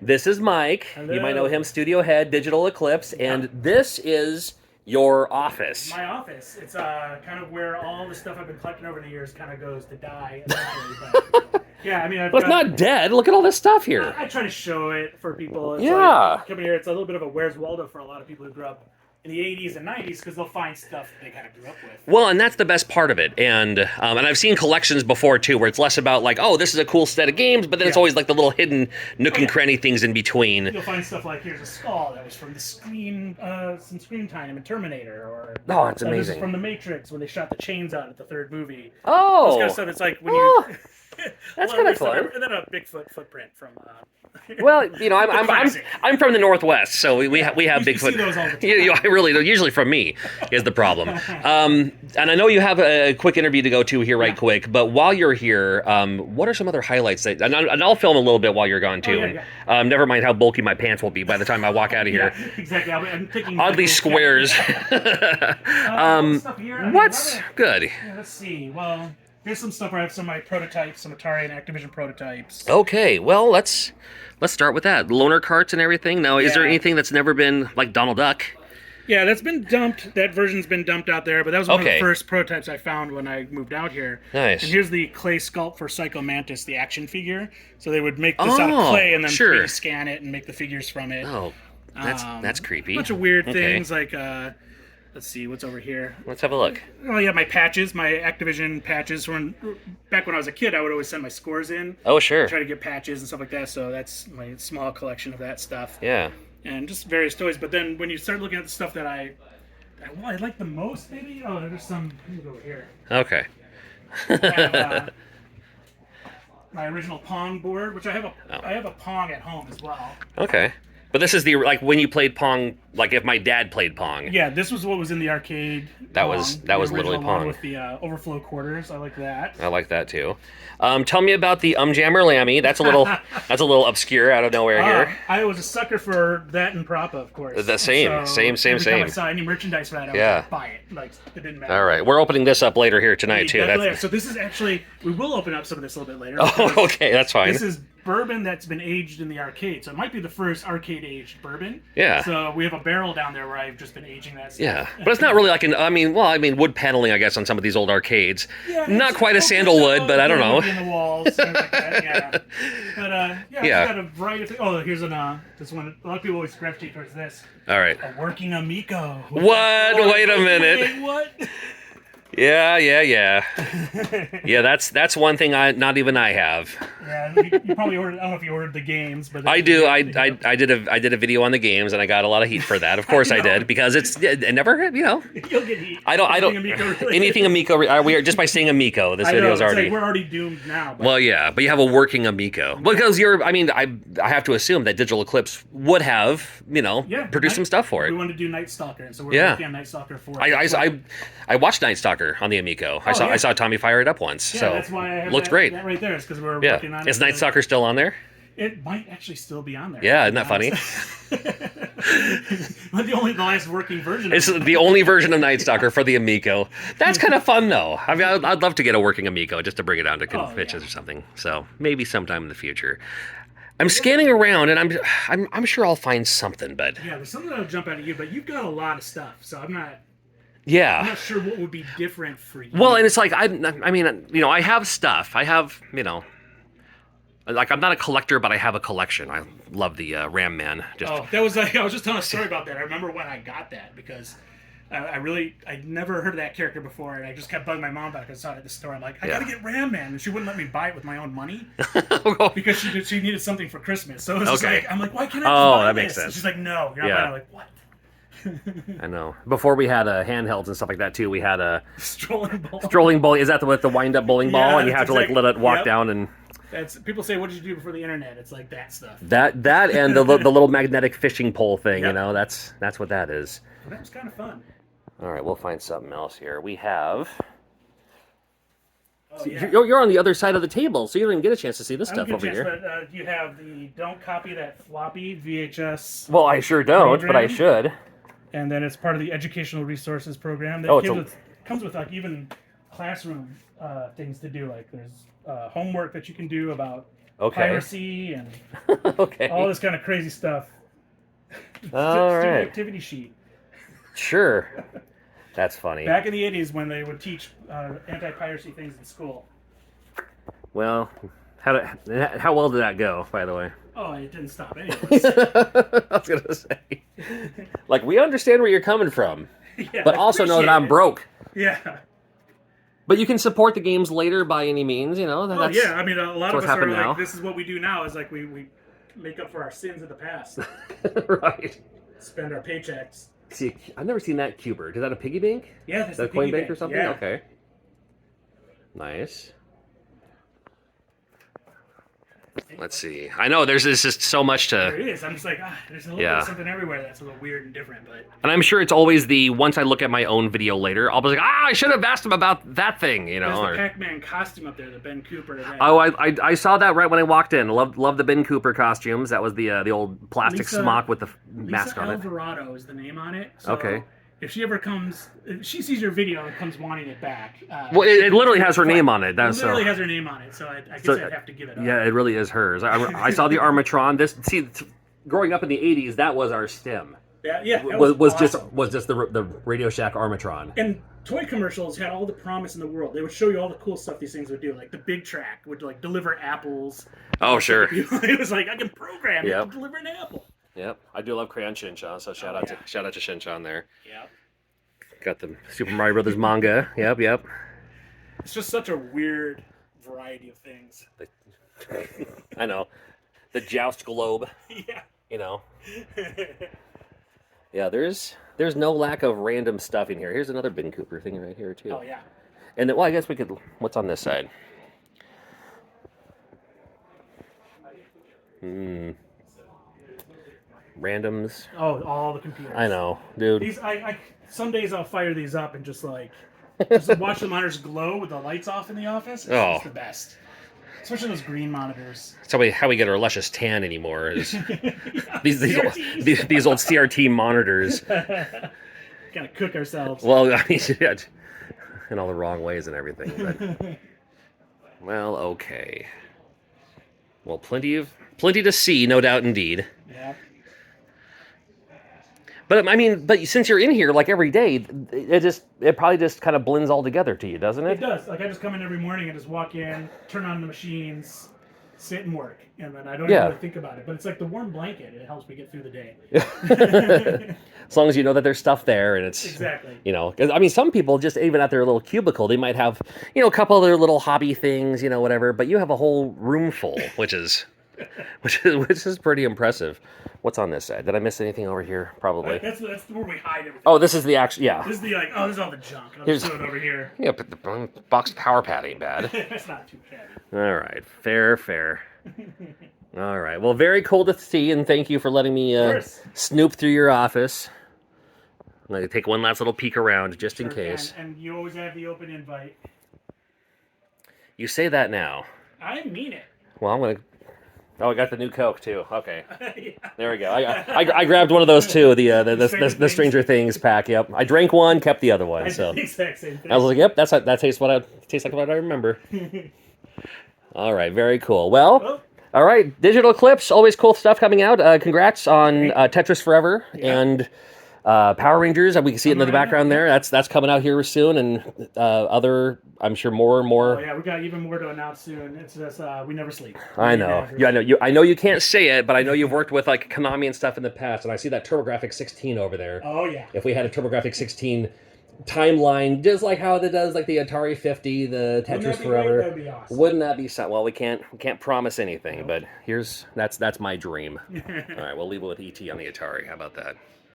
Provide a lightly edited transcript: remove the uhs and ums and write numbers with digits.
This is Mike. Hello. You might know him, studio head, Digital Eclipse, and this is your office. My office. It's kind of where all the stuff I've been collecting over the years kind of goes to die. But, yeah, I mean, But it's not dead. Look at all this stuff here. I try to show it for people. It's Yeah. Like, coming here, it's a little bit of a Where's Waldo for a lot of people who grew up in the 80s and 90s because they'll find stuff that they kind of grew up with. Well, and that's the best part of it. And I've seen collections before, too, where it's less about, like, oh, this is a cool set of games, but then it's always, like, the little hidden nook and cranny things in between. You'll find stuff like, here's a skull that was from the screen, some screen time in Terminator, or... Oh, that's This amazing. is from The Matrix, when they shot the chains out at the third movie. Oh! Those kind of stuff, it's like, when you... That's kind of fun. And then a Bigfoot footprint from... Well, you know, I'm from the Northwest, so we have Bigfoot. See those all the time. I really don't. Usually from me is the problem. And I know you have a quick interview to go to here right quick, but while you're here, what are some other highlights? And I'll film a little bit while you're gone, too. Never mind how bulky my pants will be by the time I walk out of here. Yeah, exactly. I'm thinking... Oddly squares. What's good? Yeah, let's see. Well... Here's some stuff where I have some of my prototypes, some Atari and Activision prototypes. Okay, well, let's start with that. Loaner carts and everything. Now, is there anything that's never been like Donald Duck? Yeah, that's been dumped. That version's been dumped out there, but that was one of the first prototypes I found when I moved out here. Nice. And here's the clay sculpt for Psycho Mantis, the action figure. So they would make this out of clay and then 3D scan it and make the figures from it. Oh, that's creepy. A bunch of weird things like... let's see, what's over here? Let's have a look. Oh, yeah, my patches, my Activision patches. Back when I was a kid, I would always send my scores in. Oh, sure. Try to get patches and stuff like that, so that's my small collection of that stuff. Yeah. And just various toys. But then when you start looking at the stuff that I like the most, maybe? Oh, there's some... Let me go over here. Okay. I have, my original Pong board, which I have a Pong at home as well. Okay. But this is when you played Pong, like if my dad played Pong. Yeah, this was what was in the arcade. That was literally Pong. With the overflow quarters. I like that. I like that too. Tell me about the Jammer Lammy. That's a little obscure out of nowhere here. I was a sucker for that and Propa, of course. The same. Every time I saw any merchandise for that, I would buy it. Like, it didn't matter. All right, we're opening this up later here tonight too. So this is actually, we will open up some of this a little bit later. Oh, okay, that's fine. This is bourbon that's been aged in the arcade, so it might be the first arcade aged bourbon. Yeah. So we have a barrel down there where I've just been aging that stuff. Yeah, but it's not really like wood paneling, I guess, on some of these old arcades. Yeah, not quite a sandalwood, but I don't know. In the walls, things like that. Yeah. But we've got a variety of things. Oh, here's this one. A lot of people always gravitate towards this. All right. A working Amico. What? Wait a minute. Wait, what? Yeah. Yeah, that's one thing not even I have. Yeah, you probably ordered. I don't know if you ordered the games, but I do. I did a video on the games, and I got a lot of heat for that. Of course, I did because it never. You'll get heat. I don't. Anything Amico. We are just by saying Amico. This video is already. We're already doomed now. Well, yeah, but you have a working Amico because you're. I mean, I have to assume that Digital Eclipse would have produced some stuff for it. We wanted to do Night Stalker, and so we're working on Night Stalker 4. I watched Night Stalker on the Amico. I saw Tommy fire it up once. Yeah, so that's why I have looks great. That right there is because we're working on it. Is Night Stalker still on there? It might actually still be on there. Yeah, isn't that funny? But the last working version. It's the only version of Night Stalker for the Amico. That's kind of fun though. I mean, I'd love to get a working Amico just to bring it down to conventions or something. So maybe sometime in the future. I'm scanning around and I'm sure I'll find something, but there's something that'll jump out at you. But you've got a lot of stuff, so I'm not sure what would be different for you. Well, and it's like, I mean, I have stuff. I have, like, I'm not a collector, but I have a collection. I love the Ram Man. That was I was just telling a story about that. I remember when I got that because I'd never heard of that character before, and I just kept bugging my mom about it because I saw it at the store. I'm like, I gotta get Ram Man, and she wouldn't let me buy it with my own money because she needed something for Christmas. So it was just like, I'm like, why can't I just buy that this? makes sense. And she's like, no, you're not buying it. I'm like, what? I know. Before we had handhelds and stuff like that too, we had a strolling ball. Is that with the wind-up bowling ball, and you have to let it walk down and. People say, what did you do before the internet? It's like that stuff. That and the little magnetic fishing pole thing. That's what that is. Well, that was kind of fun. All right, we'll find something else here. We have. You're on the other side of the table, so you don't even get a chance to see this stuff over here. But you have the don't copy that floppy VHS. Well, I sure don't, but I should. And then it's part of the educational resources program that comes with like even classroom things to do. Like there's homework that you can do about Okay. piracy and Okay. all this kind of crazy stuff. All Student right. activity sheet. Sure. That's funny. Back in the 80s when they would teach anti-piracy things in school. Well, how well did that go, by the way? Oh, it didn't stop anyways. I was going to say. Like, we understand where you're coming from, Yeah, but also know that I'm broke. Yeah. But you can support the games later by any means, you know. Oh, yeah. I mean, a lot of what's us are happened like, now. this is what we do now, is like we make up for our sins of the past. Right. Spend our paychecks. See, I've never seen that Cubert. Is that a piggy bank? Yeah, that's Is that the a coin piggy bank or something? Yeah. Okay. Nice. Let's see. I know there's just so much There to... is. I'm just like, there's a little bit of something everywhere that's a little weird and different, but... And I'm sure it's always once I look at my own video later, I'll be like, I should have asked him about that thing, you know. There's the Pac-Man costume up there, the Ben Cooper. Oh, I saw that right when I walked in. Love the Ben Cooper costumes. That was the old plastic smock with the mask on it. Alvarado is the name on it. So okay. If she ever comes, if she sees your video and comes wanting it back. Well, it literally has her name on it. It literally has her name on it, so I guess I'd have to give it up. Yeah, it really is hers. I saw the Armatron. Growing up in the '80s, that was our stem. Yeah, was awesome. just the Radio Shack Armatron. And toy commercials had all the promise in the world. They would show you all the cool stuff these things would do. Like the Big Track would like deliver apples. Oh, sure. It was like I can program it to deliver an apple. Yep, I do love Crayon Shinchan, so shout out to Shinchan there. Yep. Got the Super Mario Brothers manga. Yep. It's just such a weird variety of things. I know. The Joust Globe. Yeah. You know. Yeah, there's no lack of random stuff in here. Here's another Ben Cooper thing right here too. Oh yeah. And then, well, I guess we could. What's on this side? Randoms. Oh, all the computers. I know, dude. These, some days I'll fire these up and just watch the monitors glow with the lights off in the office. It's the best. Especially those green monitors. That's how we get our luscious tan anymore. Is these old CRT monitors. Gotta cook ourselves. Well, I mean, yeah, in all the wrong ways and everything. But, well, okay. Well, plenty to see, no doubt, indeed. Yeah. But I mean, since you're in here like every day, it probably just kind of blends all together to you, doesn't it? It does. Like I just come in every morning and just walk in, turn on the machines, sit and work, and then I don't even really think about it. But it's like the warm blanket. It helps me get through the day. As long as you know that there's stuff there, and it's exactly. You know, because I mean, some people just even at their little cubicle, they might have a couple of their little hobby things, whatever. But you have a whole room full, which is pretty impressive. What's on this side? Did I miss anything over here? Probably. That's where we hide everything. Oh, this is the actual. Yeah. This is the this is all the junk. I'll just throw it over here. Yeah, but the boxed power pad ain't bad. That's not too shabby. All right, fair. All right, well, very cool to see, and thank you for letting me snoop through your office. I'm gonna take one last little peek around just in case. And you always have the open invite. You say that now. I mean it. Well, I'm gonna. Oh, I got the new Coke too. Okay, There we go. I grabbed one of those too. The Stranger Things pack. Yep, I drank one, kept the other one. So the exact same thing. I was like, yep, that tastes like what I remember. All right, very cool. Well, all right, Digital Eclipse, always cool stuff coming out. Congrats on Tetris Forever and Power Rangers. We can see it in the background there. That's coming out here soon, and other, I'm sure, more and more. Oh yeah, we got even more to announce soon. It's just we never sleep. I know. Yeah, I know you can't say it, but I know you've worked with like Konami and stuff in the past, and I see that TurboGrafx 16 over there. Oh yeah. If we had a TurboGrafx 16 timeline, just like how it does, like the Atari 50, the Tetris Forever. That'd be awesome. Wouldn't that be something? Well, we can't promise anything, but that's my dream. All right, we'll leave it with ET on the Atari. How about that?